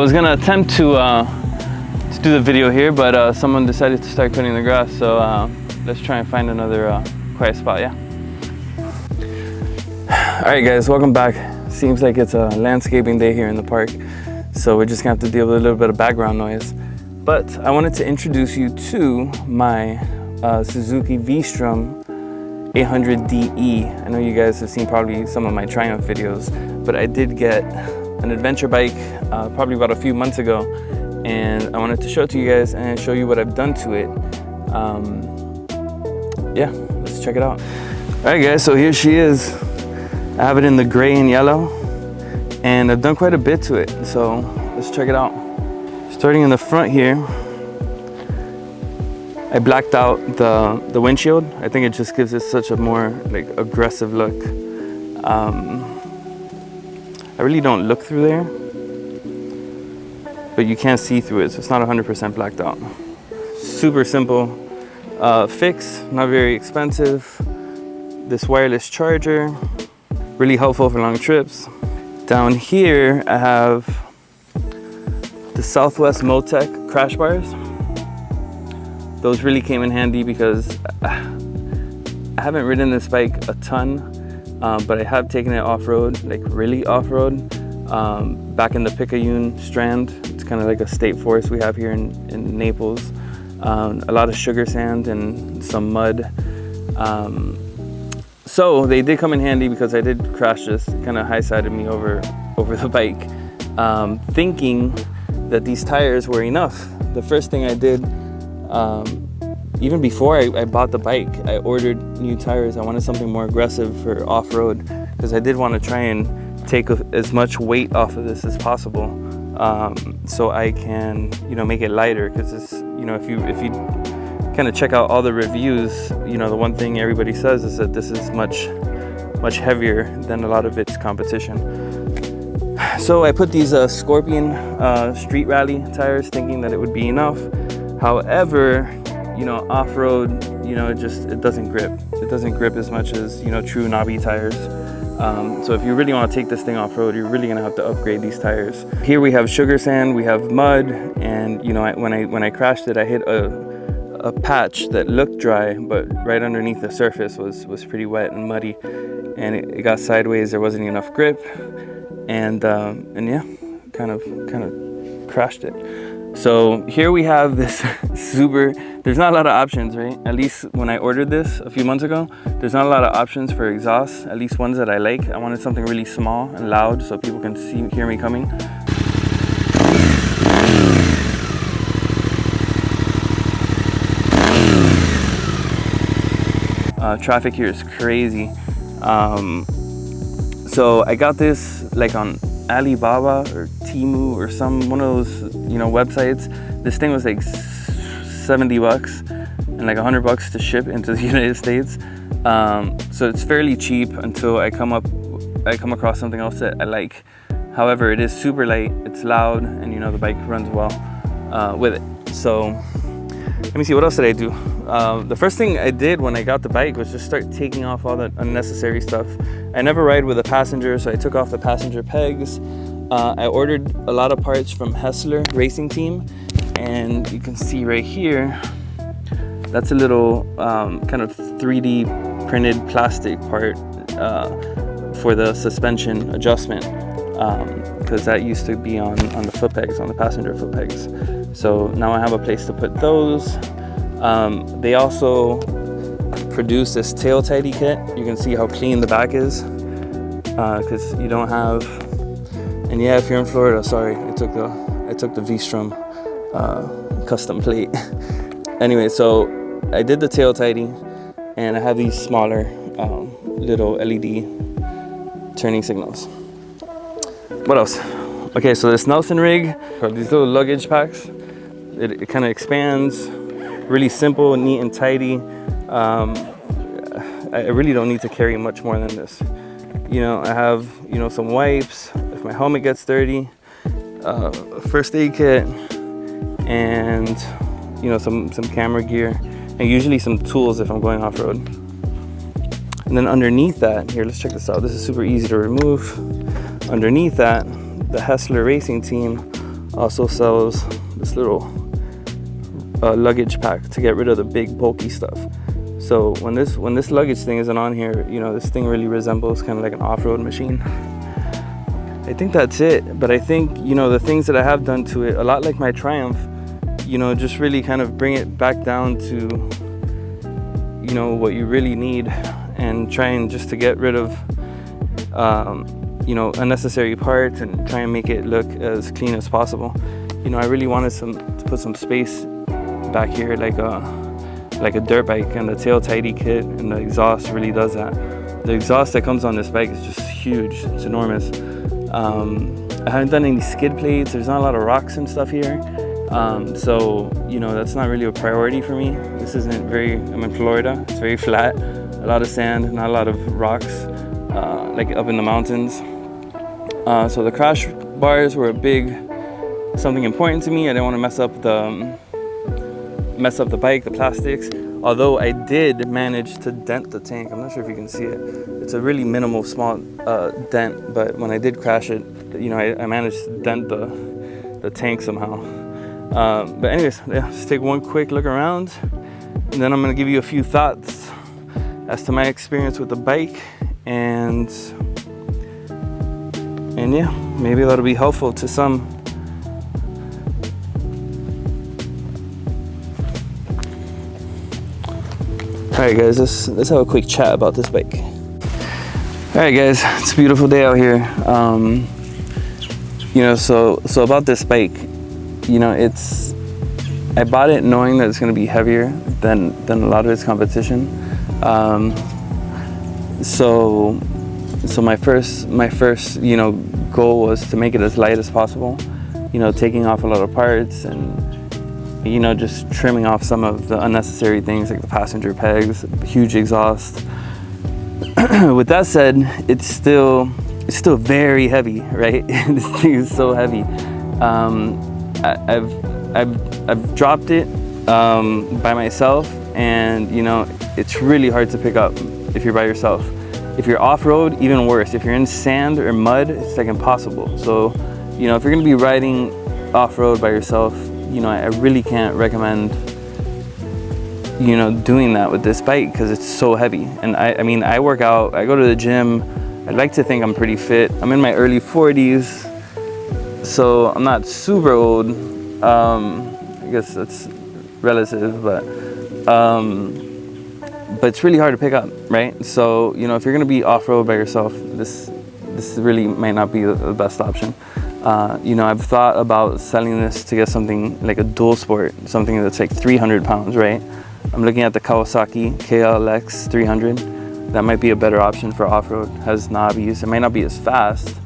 was gonna attempt to do the video here, but someone decided to start cutting the grass, so let's try and find another quiet spot. Yeah. All right, guys, welcome back. Seems like it's a landscaping day here in the park, so we're just gonna have to deal with a little bit of background noise. But I wanted to introduce you to my Suzuki V-Strom 800DE. I know you guys have seen probably some of my Triumph videos, but I did get an adventure bike probably about a few months ago, and I wanted to show it to you guys and show you what I've done to it. Yeah, let's check it out. All right, guys, so here she is. I have it in the gray and yellow, and I've done quite a bit to it, so let's check it out. Starting in the front here, I blacked out the windshield. I think it just gives it such a more like aggressive look. I really don't look through there, but you can't see through it, so it's not 100% blacked out. Super simple fix, not very expensive. This wireless charger, really helpful for long trips. Down here, I have the Southwest Motec crash bars. Those really came in handy because I haven't ridden this bike a ton, but I have taken it off-road, like really off-road, back in the Picayune Strand. It's kind of like a state forest we have here in Naples. A lot of sugar sand and some mud. So they did come in handy because I did crash this, kind of high-sided me over the bike, thinking that these tires were enough. The first thing I did, even before I bought the bike, I ordered new tires. I wanted something more aggressive for off-road because I did want to try and take as much weight off of this as possible, so I can, make it lighter. Because it's, if you kind of check out all the reviews, the one thing everybody says is that this is much heavier than a lot of its competition. So I put these Scorpion Street Rally tires, thinking that it would be enough. However, off-road, it doesn't grip. It doesn't grip as much as, true knobby tires. So if you really want to take this thing off-road, you're really gonna have to upgrade these tires. Here we have sugar sand, we have mud, and when I crashed it, I hit a patch that looked dry, but right underneath the surface was pretty wet and muddy, and it got sideways. There wasn't enough grip, and yeah, kind of crashed it. So here we have this there's not a lot of options, right? At least when I ordered this a few months ago, there's not a lot of options for exhaust, at least ones that I like. I wanted something really small and loud so people can hear me coming. Traffic here is crazy. So I got this like on Alibaba or Temu or one of those websites. This thing was like $70 and like $100 to ship into the United States. So it's fairly cheap until I come across something else that I like. However, it is super light, it's loud, and the bike runs well with it. So let me see, what else did I do? The first thing I did when I got the bike was just start taking off all the unnecessary stuff. I never ride with a passenger, so I took off the passenger pegs. I ordered a lot of parts from Hessler Racing Team, and you can see right here, that's a little kind of 3D printed plastic part for the suspension adjustment, because that used to be on the foot pegs, on the passenger foot pegs. So now I have a place to put those. They also produce this tail tidy kit. You can see how clean the back is, because you don't have, and yeah, if you're in Florida, sorry, I took the V-Strom custom plate. Anyway, so I did the tail tidy, and I have these smaller little LED turning signals. What else? Okay, so this Nelson rig, these little luggage packs, it kind of expands, really simple, neat and tidy. I really don't need to carry much more than this. I have, some wipes if my helmet gets dirty, first aid kit, and, some camera gear, and usually some tools if I'm going off-road. And then underneath that, here, let's check this out. This is super easy to remove. Underneath that, the Hessler Racing Team also sells this little luggage pack to get rid of the big bulky stuff. So when this luggage thing isn't on here, you know, this thing really resembles kind of like an off-road machine. I think that's it. But I think, you know, the things that I have done to it, a lot like my Triumph, you know, just really kind of bring it back down to, you know, what you really need, and trying just to get rid of you know, unnecessary parts and try and make it look as clean as possible. You know, I really wanted to put some space back here, like a dirt bike, and the tail tidy kit and the exhaust really does that. The exhaust that comes on this bike is just huge. It's enormous. I haven't done any skid plates. There's not a lot of rocks and stuff here. So, you know, that's not really a priority for me. This isn't very, I'm in Florida. It's very flat, a lot of sand, not a lot of rocks, like up in the mountains. So the crash bars were something important to me. I didn't want to mess up the bike, the plastics. Although I did manage to dent the tank. I'm not sure if you can see it. It's a really minimal, small dent, but when I did crash it, you know, I managed to dent the tank somehow. But anyways, yeah, let's take one quick look around, and then I'm gonna give you a few thoughts as to my experience with the bike, and yeah, maybe that'll be helpful to some. Alright guys, let's have a quick chat about this bike. Alright guys, it's a beautiful day out here. You know, so about this bike, you know, I bought it knowing that it's going to be heavier than a lot of its competition. So my first you know, goal was to make it as light as possible. You know, taking off a lot of parts and, you know, just trimming off some of the unnecessary things like the passenger pegs, huge exhaust. With that said, it's still very heavy, right? This thing is so heavy. I've dropped it by myself, and you know, it's really hard to pick up if you're by yourself. If you're off-road, even worse. If you're in sand or mud, it's like impossible. So, you know, if you're gonna be riding off-road by yourself, you know, I really can't recommend, you know, doing that with this bike because it's so heavy. And I mean, I work out, I go to the gym. I'd like to think I'm pretty fit. I'm in my early 40s, so I'm not super old. I guess that's relative, but it's really hard to pick up, right? So, you know, if you're gonna be off-road by yourself, this really might not be the best option. You know, I've thought about selling this to get something like a dual sport, something that's like 300 pounds, right? I'm looking at the Kawasaki KLX 300. That might be a better option for off-road. Has knobbies. It might not be as fast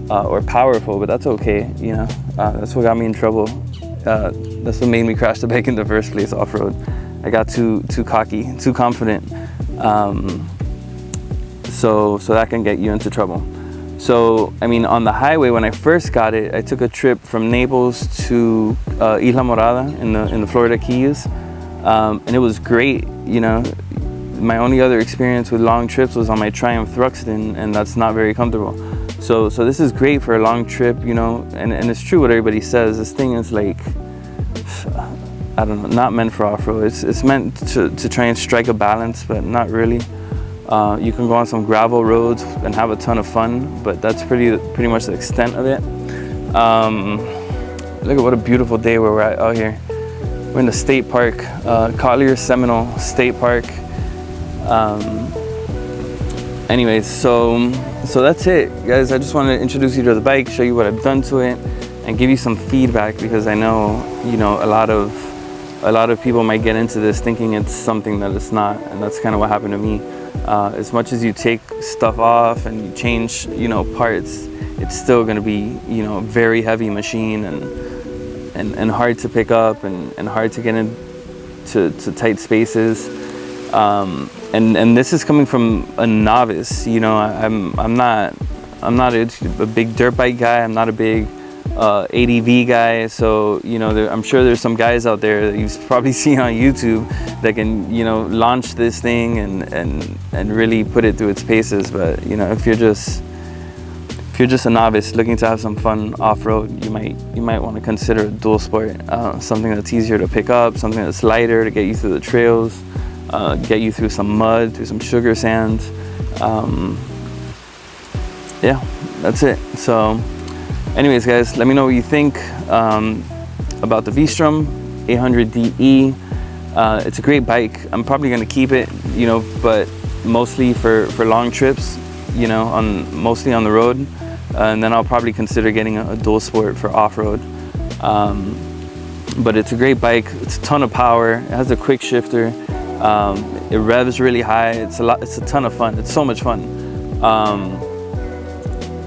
or powerful, but that's okay, you know. That's what got me in trouble. That's what made me crash the bike in the first place, off-road. I got too cocky, too confident. So that can get you into trouble. So, I mean, on the highway, when I first got it, I took a trip from Naples to Isla Morada in the Florida Keys. And it was great, you know. My only other experience with long trips was on my Triumph Thruxton, and that's not very comfortable. So this is great for a long trip, you know, and it's true what everybody says. This thing is like, I don't know, not meant for off-road. It's meant to try and strike a balance, but not really. You can go on some gravel roads and have a ton of fun, but that's pretty much the extent of it. Look at what a beautiful day where we're at out here. We're in the state park, Collier Seminole State Park. Anyways, so that's it, guys. I just wanted to introduce you to the bike, show you what I've done to it, and give you some feedback, because I know, you know, a lot of people might get into this thinking it's something that it's not, and that's kind of what happened to me. As much as you take stuff off and you change, you know, parts, it's still going to be, you know, a very heavy machine and hard to pick up and hard to get into tight spaces. And this is coming from a novice. You know, I'm not a big dirt bike guy. I'm not a big ADV guy. So, you know, I'm sure there's some guys out there that you've probably seen on YouTube that can, you know, launch this thing and really put it through its paces. But, you know, if you're just if you're just a novice looking to have some fun off-road, you might want to consider a dual sport, something that's easier to pick up, something that's lighter to get you through the trails, get you through some mud, through some sugar sand. Yeah, that's it. So anyways, guys, let me know what you think about the V-Strom 800DE. It's a great bike. I'm probably going to keep it, you know, but mostly for long trips, you know, mostly on the road. And then I'll probably consider getting a dual sport for off-road. But it's a great bike. It's a ton of power. It has a quick shifter. It revs really high. It's a ton of fun. It's so much fun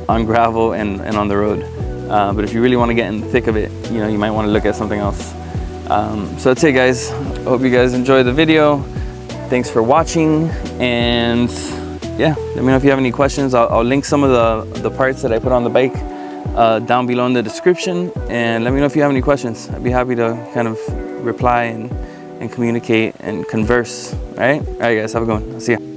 on gravel and on the road. But if you really want to get in the thick of it, you know, you might want to look at something else. So that's it, guys. I hope you guys enjoyed the video. Thanks for watching, and yeah, let me know if you have any questions. I'll link some of the parts that I put on the bike down below in the description, and let me know if you have any questions. I'd be happy to kind of reply and communicate and converse. All right, guys, have a good one. I'll see ya.